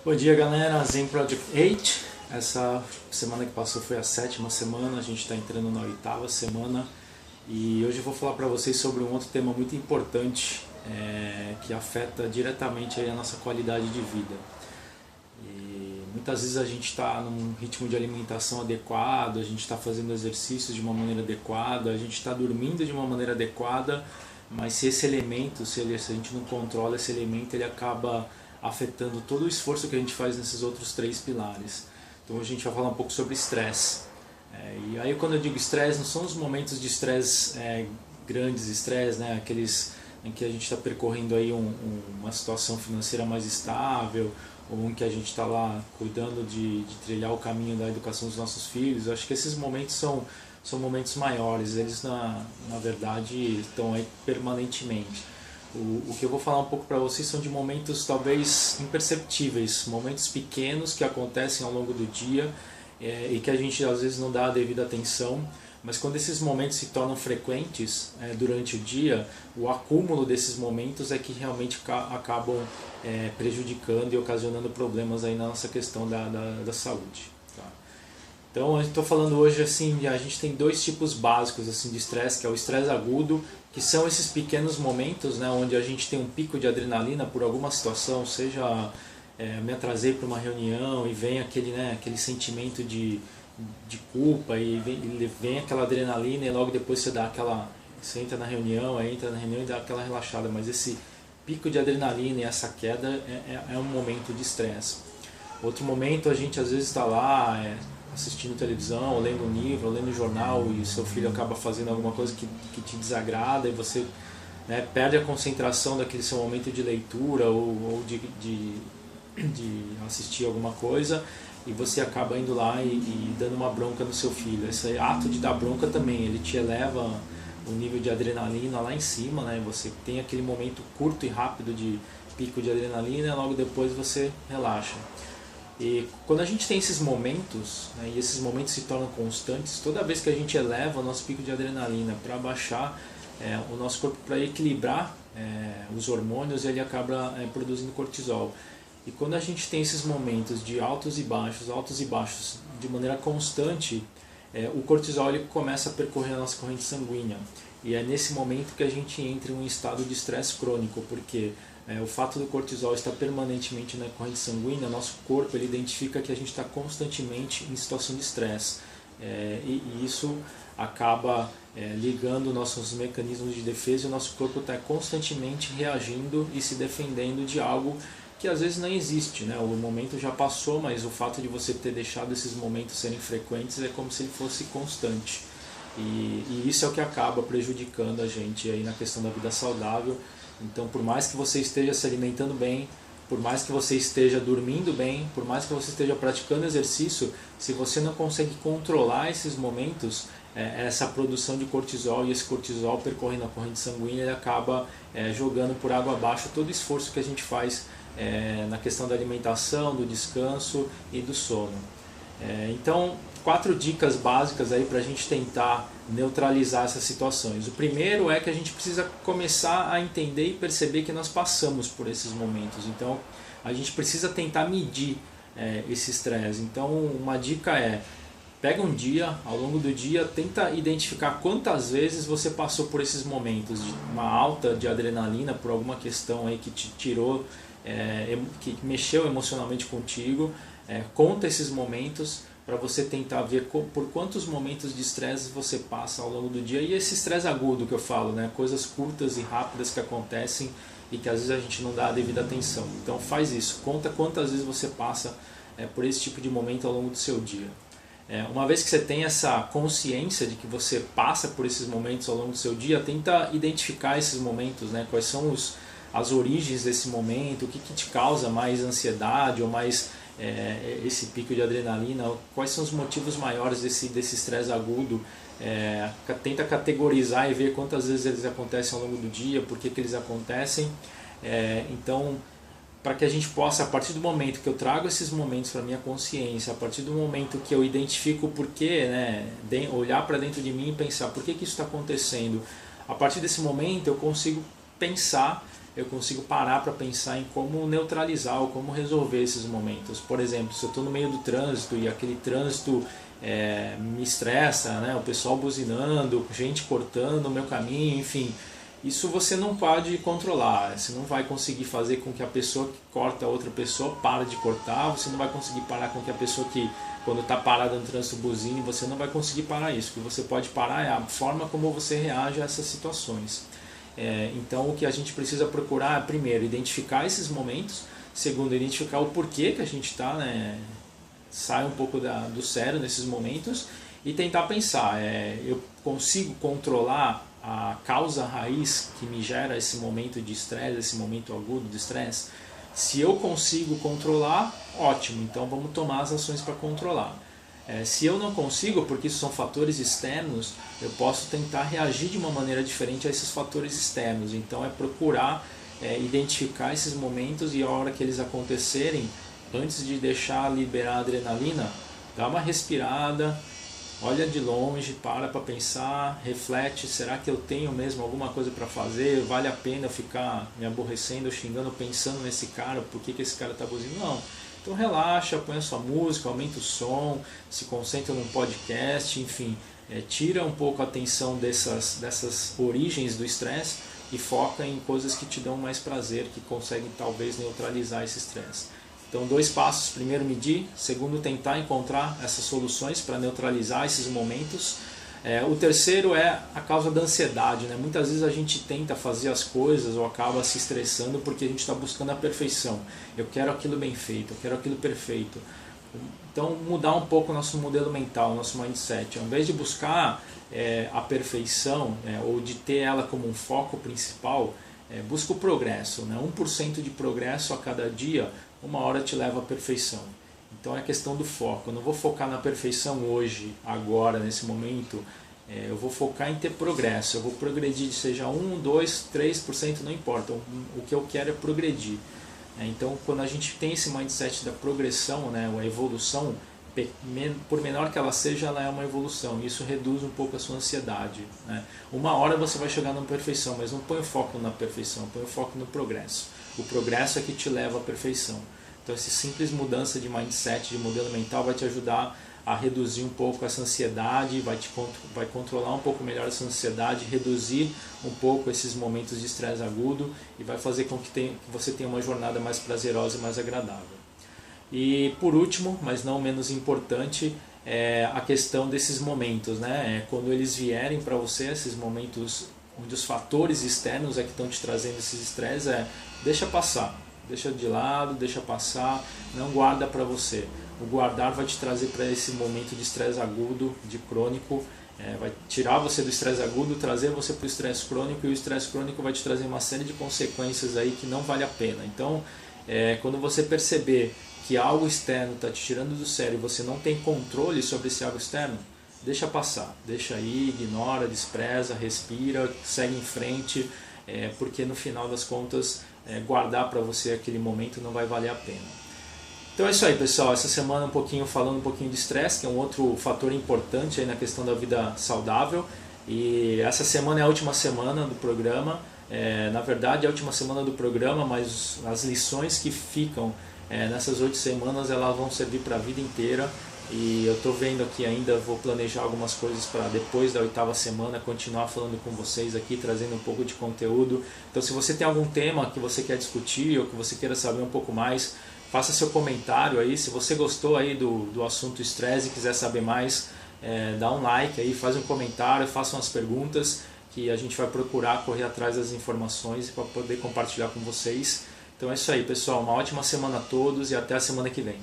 Bom dia, galera. Zen Project 8. Essa semana que passou foi a sétima semana, a gente está entrando na oitava semana e hoje eu vou falar para vocês sobre um outro tema muito importante que afeta diretamente aí a nossa qualidade de vida. E muitas vezes a gente está num ritmo de alimentação adequado, a gente está fazendo exercícios de uma maneira adequada, a gente está dormindo de uma maneira adequada, mas se esse elemento, se a gente não controla esse elemento, ele acaba afetando todo o esforço que a gente faz nesses outros três pilares. Então a gente vai falar um pouco sobre estresse. E aí quando eu digo estresse, não são os momentos de estresse grandes estresse, né? Aqueles em que a gente está percorrendo aí uma situação financeira mais estável, ou em que a gente está lá cuidando de trilhar o caminho da educação dos nossos filhos. Eu acho que esses momentos são momentos maiores, eles na verdade estão aí permanentemente. O que eu vou falar um pouco para vocês são de momentos talvez imperceptíveis, momentos pequenos que acontecem ao longo do dia e que a gente às vezes não dá a devida atenção, mas quando esses momentos se tornam frequentes durante o dia, o acúmulo desses momentos é que realmente acabam prejudicando e ocasionando problemas aí na nossa questão da saúde. Tá? Então, eu estou falando hoje assim, a gente tem dois tipos básicos assim de estresse, que é o estresse agudo, que são esses pequenos momentos, né, onde a gente tem um pico de adrenalina por alguma situação, seja me atrasei para uma reunião e vem aquele sentimento de culpa e vem aquela adrenalina e logo depois você entra na reunião, e dá aquela relaxada, mas esse pico de adrenalina e essa queda é um momento de estresse. Outro momento a gente às vezes está lá assistindo televisão, ou lendo um livro, ou lendo um jornal e seu filho acaba fazendo alguma coisa que te desagrada e você perde a concentração daquele seu momento de leitura ou de assistir alguma coisa e você acaba indo lá e dando uma bronca no seu filho. Esse ato de dar bronca também, ele te eleva o nível de adrenalina lá em cima, né? Você tem aquele momento curto e rápido de pico de adrenalina e logo depois você relaxa. E quando a gente tem esses momentos, e esses momentos se tornam constantes, toda vez que a gente eleva o nosso pico de adrenalina para baixar o nosso corpo, para equilibrar os hormônios, ele acaba produzindo cortisol. E quando a gente tem esses momentos de altos e baixos de maneira constante, o cortisol ele começa a percorrer a nossa corrente sanguínea. E é nesse momento que a gente entra em um estado de estresse crônico, porque o fato do cortisol estar permanentemente na corrente sanguínea, nosso corpo ele identifica que a gente está constantemente em situação de estresse. E isso acaba ligando nossos mecanismos de defesa e o nosso corpo está constantemente reagindo e se defendendo de algo que às vezes não existe, né? O momento já passou, mas o fato de você ter deixado esses momentos serem frequentes é como se ele fosse constante. E isso é o que acaba prejudicando a gente aí na questão da vida saudável. Então, por mais que você esteja se alimentando bem, por mais que você esteja dormindo bem, por mais que você esteja praticando exercício, se você não consegue controlar esses momentos, essa produção de cortisol e esse cortisol percorrendo a corrente sanguínea, ele acaba jogando por água abaixo todo o esforço que a gente faz na questão da alimentação, do descanso e do sono. Então, 4 dicas básicas aí para a gente tentar neutralizar essas situações. O primeiro é que a gente precisa começar a entender e perceber que nós passamos por esses momentos. Então, a gente precisa tentar medir esse estresse. Então, uma dica pega um dia, ao longo do dia, tenta identificar quantas vezes você passou por esses momentos de uma alta de adrenalina por alguma questão aí que te tirou, que mexeu emocionalmente contigo. Conta esses momentos para você tentar ver por quantos momentos de estresse você passa ao longo do dia. E esse estresse agudo que eu falo, né? Coisas curtas e rápidas que acontecem e que às vezes a gente não dá a devida atenção. Então faz isso, conta quantas vezes você passa por esse tipo de momento ao longo do seu dia. Uma vez que você tem essa consciência de que você passa por esses momentos ao longo do seu dia, tenta identificar esses momentos, né? Quais são as origens desse momento, o que te causa mais ansiedade ou mais esse pico de adrenalina, quais são os motivos maiores desse estresse agudo. Tenta categorizar e ver quantas vezes eles acontecem ao longo do dia, por que eles acontecem. Então, para que a gente possa, a partir do momento que eu trago esses momentos para a minha consciência, a partir do momento que eu identifico o porquê, né, olhar para dentro de mim e pensar por que isso está acontecendo, a partir desse momento eu consigo pensar eu consigo parar para pensar em como neutralizar ou como resolver esses momentos. Por exemplo, se eu estou no meio do trânsito e aquele trânsito me estressa, né? O pessoal buzinando, gente cortando o meu caminho, enfim, isso você não pode controlar. Você não vai conseguir fazer com que a pessoa que corta a outra pessoa pare de cortar, você não vai conseguir parar com que a pessoa que, quando está parada no trânsito, buzine, você não vai conseguir parar isso. O que você pode parar é a forma como você reage a essas situações. Então o que a gente precisa procurar é, primeiro, identificar esses momentos, segundo, identificar o porquê que a gente está, né, sai um pouco do sério nesses momentos e tentar pensar, eu consigo controlar a causa raiz que me gera esse momento de estresse, esse momento agudo de estresse? Se eu consigo controlar, ótimo, então vamos tomar as ações para controlar. Se eu não consigo, porque isso são fatores externos, eu posso tentar reagir de uma maneira diferente a esses fatores externos. Então é procurar identificar esses momentos e a hora que eles acontecerem, antes de deixar liberar a adrenalina, dá uma respirada, olha de longe, para pensar, reflete, será que eu tenho mesmo alguma coisa para fazer? Vale a pena eu ficar me aborrecendo, xingando, pensando nesse cara, por que esse cara está buzinando? Não. Então relaxa, põe a sua música, aumenta o som, se concentra num podcast, enfim, tira um pouco a atenção dessas origens do estresse e foca em coisas que te dão mais prazer, que conseguem talvez neutralizar esse estresse. Então, 2 passos: primeiro, medir; segundo, tentar encontrar essas soluções para neutralizar esses momentos. O terceiro é a causa da ansiedade, né? Muitas vezes a gente tenta fazer as coisas ou acaba se estressando porque a gente está buscando a perfeição. Eu quero aquilo bem feito, eu quero aquilo perfeito. Então, mudar um pouco o nosso modelo mental, o nosso mindset. Ao invés de buscar a perfeição, ou de ter ela como um foco principal, busca o progresso, né? 1% de progresso a cada dia, uma hora te leva à perfeição. Então é a questão do foco. Eu não vou focar na perfeição hoje, agora, nesse momento. Eu vou focar em ter progresso. Eu vou progredir, seja 1, 2, 3%, não importa. O que eu quero é progredir. Então, quando a gente tem esse mindset da progressão, né, a evolução, por menor que ela seja, ela é uma evolução. E isso reduz um pouco a sua ansiedade, né? Uma hora você vai chegar na perfeição, mas não põe o foco na perfeição, põe o foco no progresso. O progresso é que te leva à perfeição. Então, essa simples mudança de mindset, de modelo mental, vai te ajudar a reduzir um pouco essa ansiedade, vai controlar um pouco melhor essa ansiedade, reduzir um pouco esses momentos de estresse agudo e vai fazer com que você tenha uma jornada mais prazerosa e mais agradável. E por último, mas não menos importante, é a questão desses momentos, né? Quando eles vierem para você, esses momentos onde os fatores externos que estão te trazendo esses estresses, deixa passar, deixa de lado, deixa passar, não guarda para você. O guardar vai te trazer para esse momento de estresse agudo, de crônico, vai tirar você do estresse agudo, trazer você para o estresse crônico, e o estresse crônico vai te trazer uma série de consequências aí que não vale a pena. Então, quando você perceber que algo externo está te tirando do sério e você não tem controle sobre esse algo externo, deixa passar, deixa aí, ignora, despreza, respira, segue em frente, porque no final das contas, guardar para você aquele momento não vai valer a pena. Então é isso aí, pessoal. Essa semana falando um pouquinho de estresse, que é um outro fator importante aí na questão da vida saudável. E essa semana é a última semana do programa. Na verdade é a última semana do programa, mas as lições que ficam nessas 8 semanas, elas vão servir para a vida inteira. E eu estou vendo aqui ainda, vou planejar algumas coisas para depois da 8ª semana continuar falando com vocês aqui, trazendo um pouco de conteúdo. Então, se você tem algum tema que você quer discutir ou que você queira saber um pouco mais, faça seu comentário aí. Se você gostou aí do assunto estresse e quiser saber mais, dá um like aí, faz um comentário, faça umas perguntas que a gente vai procurar correr atrás das informações para poder compartilhar com vocês. Então é isso aí, pessoal. Uma ótima semana a todos e até a semana que vem.